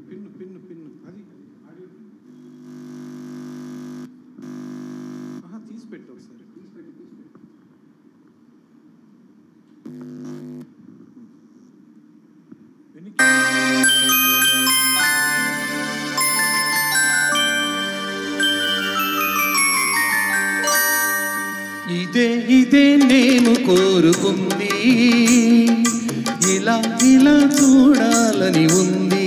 Pin pin pin అది తీసి పెట్టు ఒకసారి. ఇదే ఇదే నేను కోరుకుంది, ఇలా ఇలా చూడాలని ఉంది.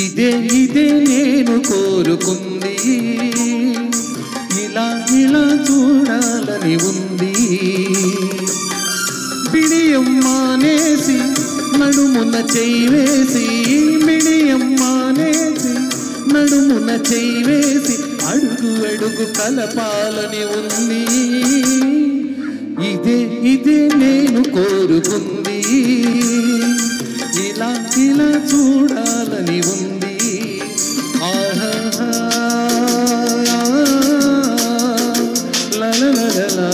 ఇదే ఇదే నేను కోరుకుంది, ఇలా ఇలా చూడాలని ఉంది. బిడియం మానేసి నడుమున చెయ్యి వేసి, బిడియం మానేసి నడుమున చెయ్యి వేసి అడుగు అడుగు కలపాలని ఉంది. ఇదే ఇదే నేను కోరుకుంది, ఇలా ఇలా చూడాలని ఉంది. ఆహా లలలలా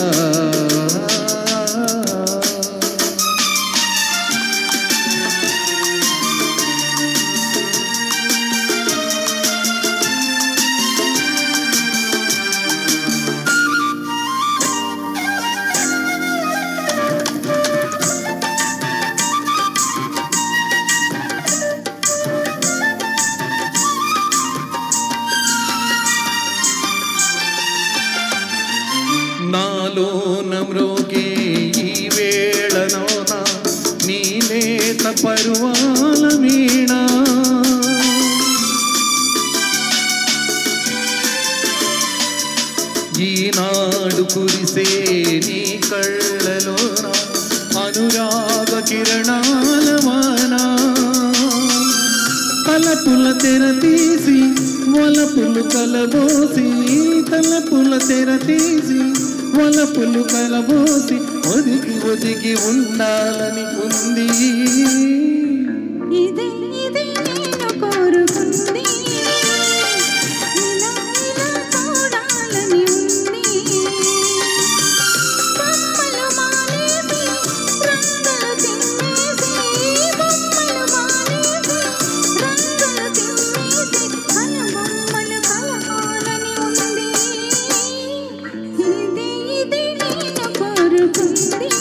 నాలోన మ్రోగే ఈ వేళలోన నీ లేత పరువాల వీణ, ఈనాడు కురిసే నీ కళ్ళలోన అనురాగ కిరణాల వాన. తలపుల తెర తీసి వలపులు కలబోసి, తలపుల తెర తీసి వలపులు కలబోసి ఒదిగి ఒదిగి ఉండాలని ఉంది. ఇదే ఇదే నేను కోరుకుంది, ఇలా ఇలా చూడాలని ఉంది. బొమ్మలు మానేసి రంగులు తిమ్మేసి, బొమ్మలు మానేసి రంగులు తిమ్మేసి కనుబొమ్మలు కలపాలని ఉంది. ఇదే ఇదే నేను కోరుకుంది,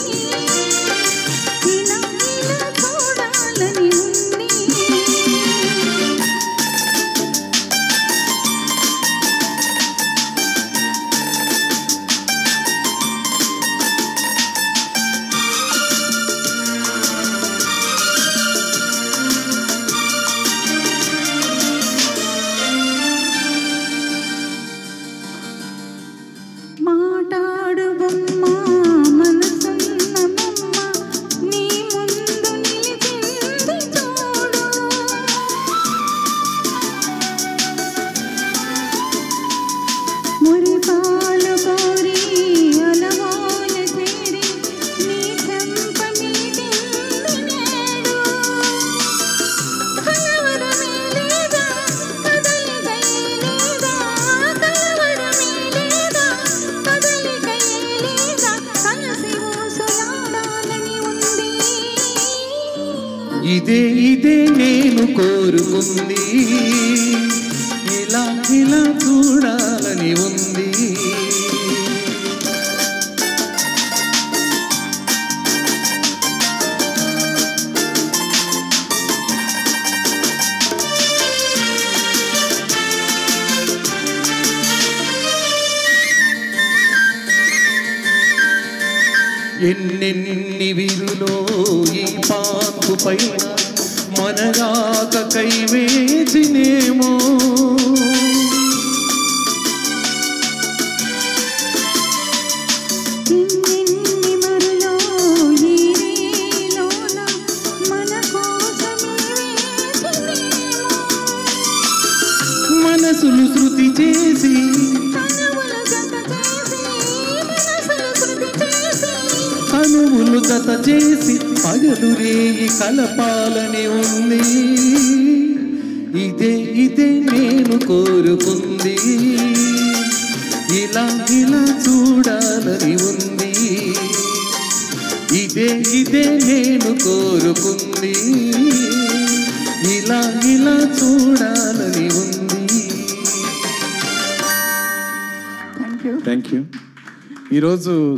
ఇలా ఇలా చూడాలని ఉంది. మాటాడు బొమ్మ మనసున్న బొమ్మ నీ ముందు నిలిచింది చూడు. మురిపాలు కోరి అలవాలు చేరి నీ చెంప మీటింది నేడు. కలవరమే లేదా కదలికై లేదా, కలవరమే లేదా కదలికై లేదా, కలసి ఊసులాడాలని ఉంది. ఇదే ఇదే నేను కోరుకుంది, ఇలా ఇలా చూడాలని ఉంది. ఎన్నెన్ని విరులో ఈ పాన్పు పైన మనరాక కైవేచినేమో. ఇన్నిన్ని మరులో ఈ రేలోన మన కోసమే వేచినేమో. మనసులు శృతి చేసి కనువులు జత చేసి, మనసులు శృతి చేసి, కనువులు జత చేసి పగలు రేయి కలపాలని ఉంది. ఇదే ఇదే నేను కోరుకుంది, ఇలా ఇలా చూడాలని ఉంది. ఇదే ఇదే నేను కోరుకుంది. యూ. Thank you. ఈరోజు